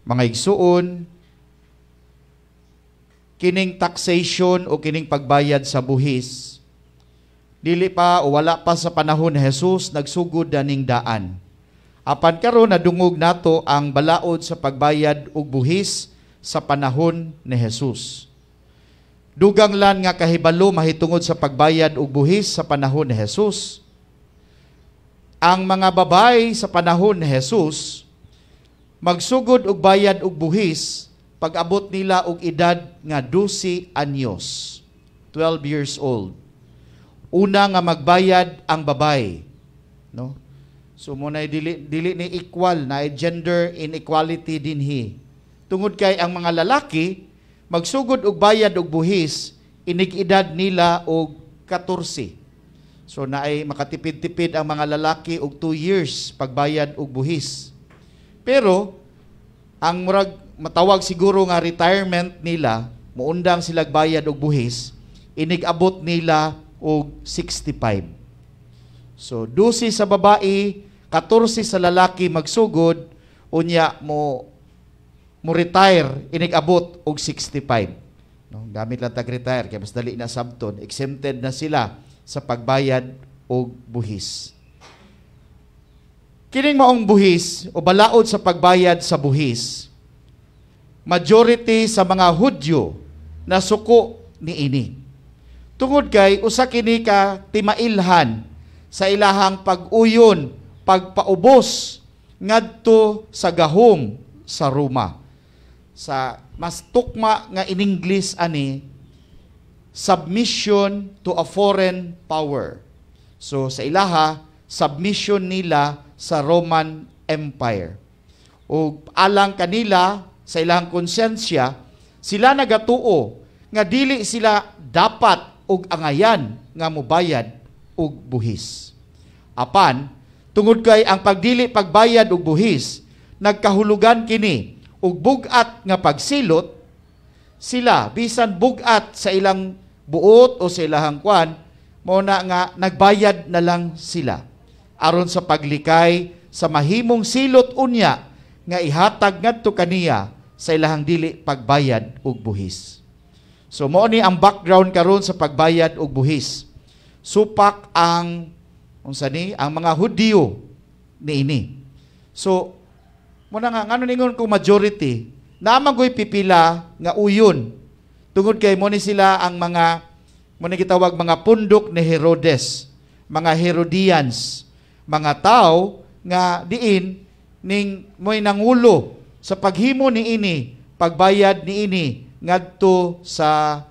Mga igsuon, kining taxation o kining pagbayad sa buhis, dili pa o wala pa sa panahon ni Jesus nagsugod daning daan. Apan karon nadungog nato ang balaod sa pagbayad og buhis sa panahon ni Jesus. Dugang lan nga kahibalo mahitungod sa pagbayad og buhis sa panahon ni Jesus. Ang mga babay sa panahon ni Jesus magsugod og bayad og buhis pag abot nila og edad nga 12 anyos, 12 years old. Una nga magbayad ang babay, no? So muna dili ni equal na gender inequality dinhi. Tungod kay ang mga lalaki magsugod og bayad og buhis inig edad nila og 14. So naay makatipid-tipid ang mga lalaki og 2 years pagbayad og buhis. Pero ang murag matawag siguro nga retirement nila, muundang sila bayad og buhis, inig abot nila og 65. So 12 sa babae, 14 sa lalaki magsugod, unya mo retire inig abot og 65. No, gamit lang tag-retire kay mas dali na sabton, exempted na sila sa pagbayad og buhis. Kining maong buhis o balaod sa pagbayad sa buhis, majority sa mga Hudyo na suko niini. Tungod kay usa kini ka timailhan sa ilahang pag-uyon, pagpaubos ngadto sa gahom sa Roma. Sa mas tukma nga in English ani, submission to a foreign power. So sa ilaha, submission nila sa Roman Empire. O alang kanila sa ilang konsensya, sila nagatuo nga dili sila dapat og angayan nga mobayad og buhis. Apan, tungod kay ang pagdili pagbayad og buhis, nagkahulugan kini og bugat nga pagsilot, sila bisan bugat sa ilang buot o sa ilang kwan, muna nga nagbayad na lang sila aron sa paglikay sa mahimong silot unya nga ihatag ngadto kaniya sa ilahang dili pagbayad og buhis. So mao ni ang background karon sa pagbayad og buhis. Supak ang ang mga Hudyo niini. So muna nga ngano ningon kung majority namagoy pipila nga uyon tungod kay mo ni sila ang mga mo ni gitawag mga pundok ni Herodes, mga Herodians, mga tao nga diin ning mo'y nangulo sa paghimo ni ini, pagbayad ni ini ngadto sa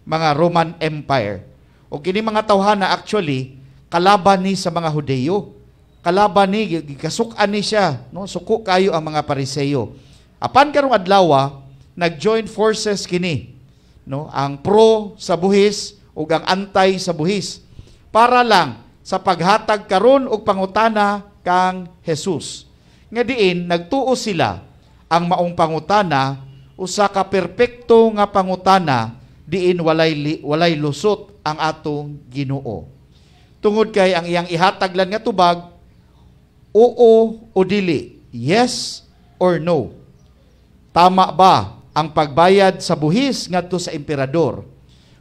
mga Roman Empire. O kini mga tawhana actually kalaban ni sa mga Hudeyo. Kalaban ni gikasukan ni siya, no? Suko kayo ang mga Pariseyo. Apan karong adlaw nag-join forces kini, no? Ang pro sa buhis ug ang antay sa buhis para lang sa paghatag karon og pangutana kang Jesus. Nga diin nagtuo sila ang maong pangutana usa ka perpekto nga pangutana diin walay lusot ang atong Ginoo. Tungod kay ang iyang ihatag lang nga tubag oo o dili, yes or no. Tama ba ang pagbayad sa buhis ngadto sa emperador?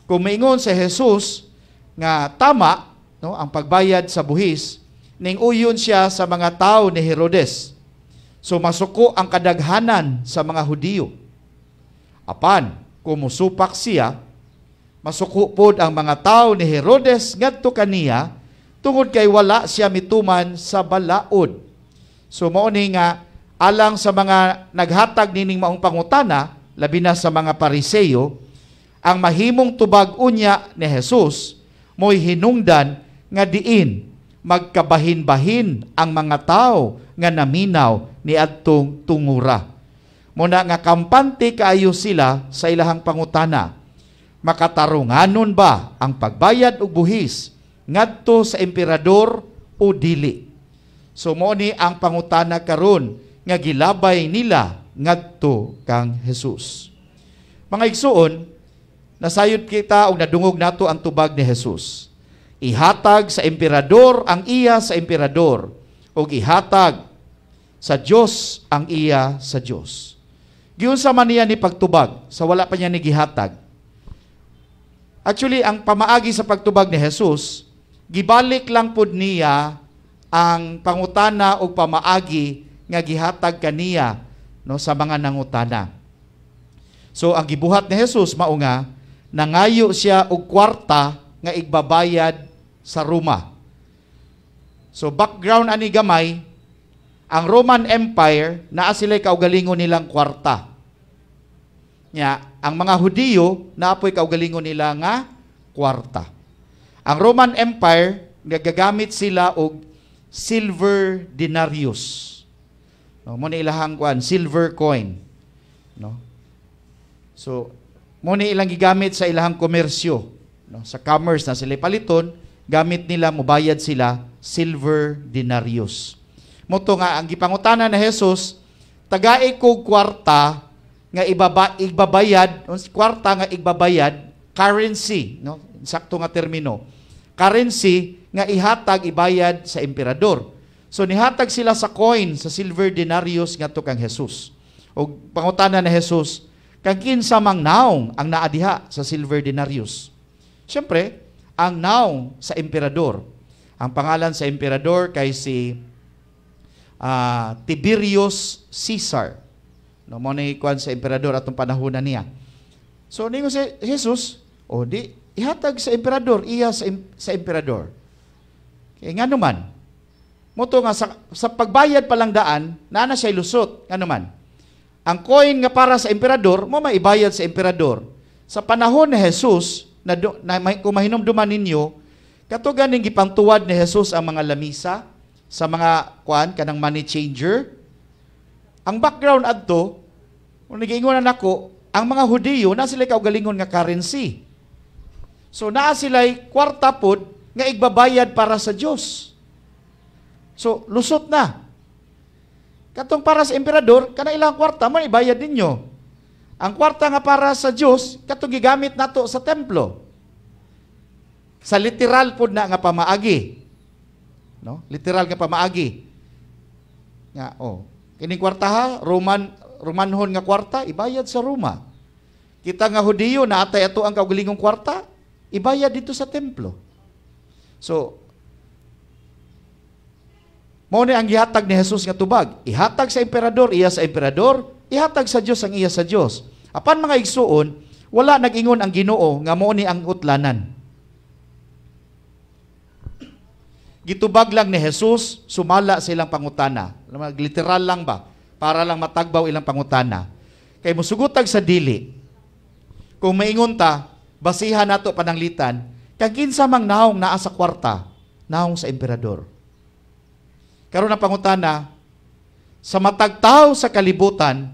Kung maingon sa Jesus nga tama, no, ang pagbayad sa buhis, ning uyon siya sa mga tao ni Herodes. So masuko ang kadaghanan sa mga Hudiyo. Apan, kung musupak siya, masuko pod ang mga tao ni Herodes ngadto kaniya tungod kay wala siya mituman sa balaod. So mao ni nga alang sa mga naghatag nining maong pangutana, labi na sa mga Pariseyo, ang mahimong tubag unya ni Jesus mo'y hinungdan nga diin magkabahin-bahin ang mga tao nga naminaw ni adtong tungura. Muna nga kampante kaayo sila sa ilahang pangutana. Makatarunganon ba ang pagbayad og buhis ngadto sa emperador o dili? So mo ni ang pangutana karon nga gilabay nila ngadto kang Jesus. Mga igsuon, nasayod kita o nadungog nato ang tubag ni Jesus. Ihatag sa emperador ang iya sa emperador o ihatag sa Diyos ang iya sa Diyos. giunsa man niya ni pagtubag sa wala pa niya ni gihatag. Actually, ang pamaagi sa pagtubag ni Jesus, gibalik lang pud niya ang pangutana o pamaagi nga gihatag kaniya no, sa mga nangutana. So, ang gibuhat ni Jesus, mao nga, nangayo siya og kwarta nga igbabayad sa Roma. So, background ani gamay, ang Roman Empire, naa sila'y kaugalingon nilang kwarta. Ang mga Hudiyo, naapoy kaugalingon nila nga kwarta. Ang Roman Empire, nagagamit sila og silver denarius. No, mo ni ilahang kuan, silver coin. No? So, mo ni ilang gigamit sa ilahang komersyo. No? Sa commerce na sila paliton, gamit nila, mubayad sila, silver denarius. Moto nga, ang gipangutana na Jesus, tagay kog kwarta nga igbabayad, kwarta nga igbabayad, currency, no? Sakto nga termino. Currency nga ihatag, ibayad sa emperador. So nihatag sila sa coin, sa silver denarius nga to kang Jesus. O pangutana na Jesus, kang kinsa mang naong ang naadiha sa silver denarius. Siyempre, ang naong sa emperador. Ang pangalan sa emperador kay si Tiberius Caesar. No, mo ni kuan sa emperador atong panahon na niya. So ningo si Jesus, di ihatag sa emperador, iya sa emperador. Kaya nga naman, moto nga sa pagbayad pa lang daan, na siya lusot. Nga naman, ang coin nga para sa emperador, mo maibayad sa emperador. Sa panahon ni Jesus, kung mahinomduman ninyo, katugan ning gipangtuwad ni Jesus ang mga lamisa, sa mga kanang money changer. Ang background adto, kung nagiingonan ako, ang mga Hudiyo, na sila kaugalingon nga currency. So, naa sila'y kwarta pod nga igbabayad para sa Diyos. So, lusot na. Katong para sa emperador, kana ilang kwarta, mo ibayad ninyo. Ang kwarta nga para sa Diyos, katong gigamit nato sa templo. Sa literal pod na nga pamaagi. No? Literal nga pamaagi. Nga, kining kwarta ha, Romanhon nga kwarta, ibayad sa Roma. Kita nga Hudiyo, na atay ato ang kaugalingong kwarta, ibayad dito sa templo. So, mao ni ang gihatag ni Jesus nga tubag. Ihatag sa emperador, iya sa emperador, ihatag sa Dios ang iya sa Dios. Apan mga igsuon, wala nag-ingon ang Ginoo nga mao ni ang utlanan. Gitubag lang ni Jesus, sumala sa ilang pangutana. Literal lang ba? Para lang matagbaw ilang pangutana. Kay musugutag sa dili. Kung maingon ta, basihan nato pananglitan, kang kinsa mang naong naa sa kwarta, naong sa emperador. Karon ang pangutana, sa matag tawo sa kalibutan,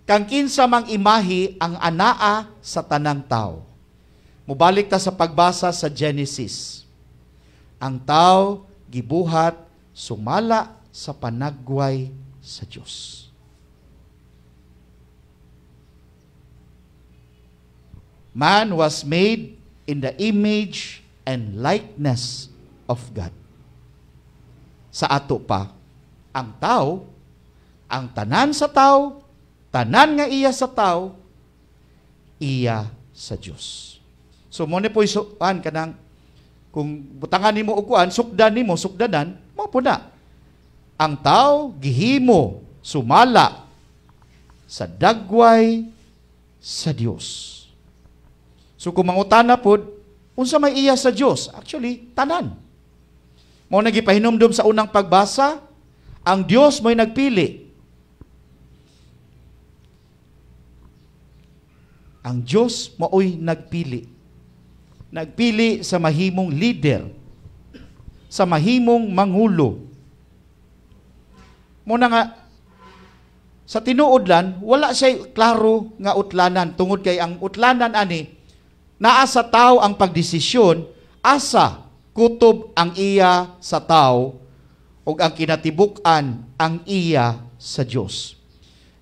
kang kinsa mang imahi ang anaa sa tanang tao. Mubalik ta sa pagbasa sa Genesis. Ang tao gibuhat sumala sa panagway sa Diyos. Man was made in the image and likeness of God. Sa ato pa, ang tao, ang tanan sa tao, tanan nga iya sa tao, iya sa Diyos. So, mo ni po isuan kanang, kung butangan nimo og kuan, sukdanan, mo po na. Ang tao, gihimo, sumala, sa dagway, sa Diyos. So, kung mangutana po, unsa may iya sa Diyos? Actually, tanan. Mo nagipahinomdom sa unang pagbasa, ang Diyos mo'y nagpili. Ang Diyos mo'y nagpili. Nagpili sa mahimong leader, sa mahimong mangulo. Muna nga, sa tinuodlan, wala siya klaro nga utlanan. Tungod kay ang utlanan ani, naa sa tao ang pagdesisyon, asa kutob ang iya sa tao, o ang kinatibuk-an ang iya sa Diyos.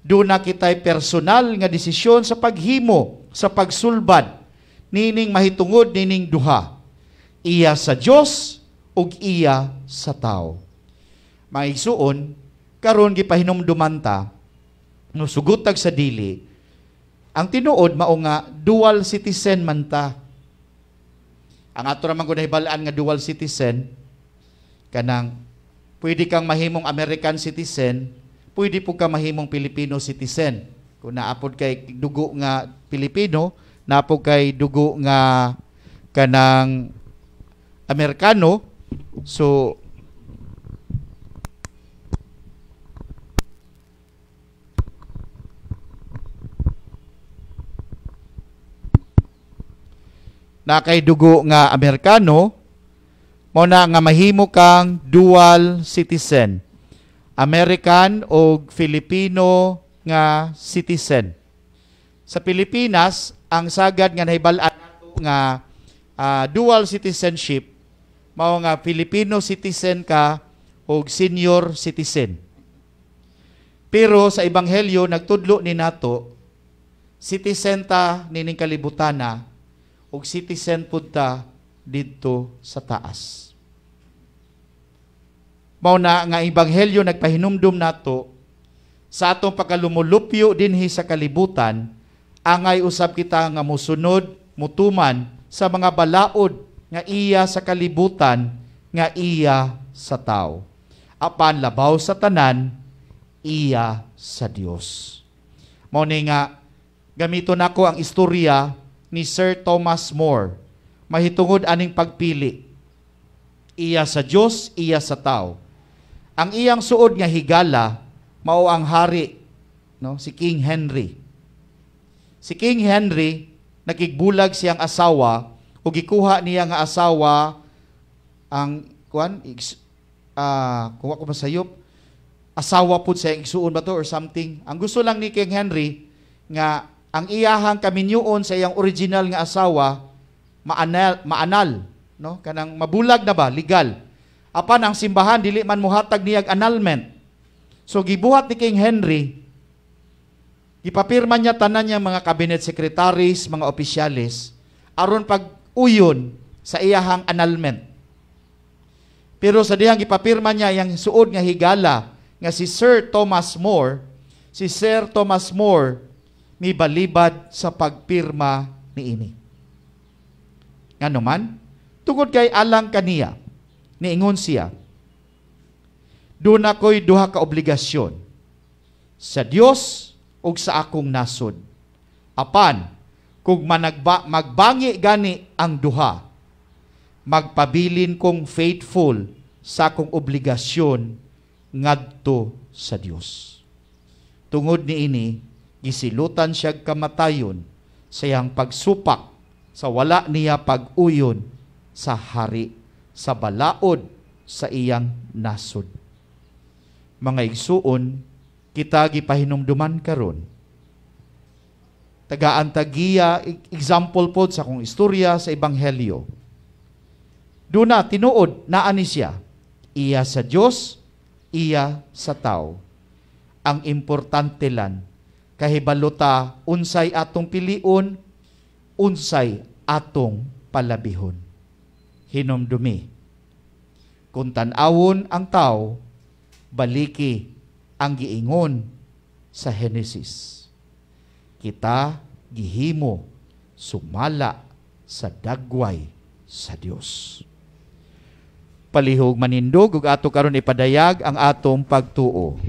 Doon na kita'y personal nga desisyon sa paghimo, sa pagsulbad, nining mahitungod, nining duha. Iya sa Diyos, o iya sa tao. Maigsuon, karon gipahinumduman ta, no sugutag sa dili, ang tinuod mao nga dual citizen man ta. Ang ato naman kung nahibalaan nga dual citizen, kanang pwede kang mahimong American citizen, pwede po ka mahimong Filipino citizen. Kung naapod kay dugo nga Pilipino, naapod kay dugo nga kanang Amerikano, so na kay dugo nga Amerikano, mo na nga mahimo kang dual citizen. American o Filipino nga citizen. Sa Pilipinas, ang sagad nga nahibalaan nato nga dual citizenship, mao nga Filipino citizen ka o senior citizen. Pero sa Ebanghelyo, nagtudlo ni nato, citizen ta nining kalibutana, o citizen pud ta didto sa taas. Mao na nga Ebanghelyo nagpahinumdum nato sa atong pagkalumulupyo dinhi sa kalibutan, angay usab kita nga mosunod, mutuman sa mga balaod nga iya sa kalibutan, nga iya sa tao. Apan labaw sa tanan, iya sa Dios. Mao ni nga gamiton nako ang istorya ni Sir Thomas More, mahitungod aning pagpili. Iya sa Dios, iya sa tao. Ang iyang suod nga higala mao ang hari, no, si King Henry. Si King Henry nakigbulag siyang asawa ug gikuha niya nga asawa ang kuan kuha ko masayop, asawa pud sa igsuon ba to or something. Ang gusto lang ni King Henry nga ang iyahang kaminyoon sa iyang original nga asawa maanal, no, kanang mabulag na ba, legal. Apan ang simbahan dili man muhatag niyag annulment. So gibuhat ni King Henry, ipapirma niya tanan niyang mga cabinet secretaries, mga opisyalis, aron pag-uyon sa iyahang annulment. Pero sa dihang ipapirma niya yang suod nga higala nga si Sir Thomas More, si Sir Thomas More mibalibad sa pagpirma niini. Ngano man, tungod kay alang kaniya, niingon siya, doon ako'y duha ka obligasyon, sa Dios ug sa akong nasod. Apan, kung magbangi gani ang duha, magpabilin kong faithful sa akong obligasyon ngadto sa Dios. Tungod niini, gisilutan siya kamatayon sa iyang pagsupak sa wala niya pag-uyon sa hari, sa balaod sa iyang nasod. Mga igsuon, kita gipahinumduman karon. Tagaan tagiya, example po sa akong istorya sa Ebanghelyo. Duna, tinuod, naani siya, iya sa Diyos, iya sa tao. Ang importante lang, kahibaluta unsay atong piliun, unsay atong palabihon. Hinumdumi. Kung tan-awon ang tao, baliki ang giingon sa Genesis. Kita gihimo sumala sa dagway sa Dios. Palihog manindog ug ato karon ipadayag ang atong pagtuo.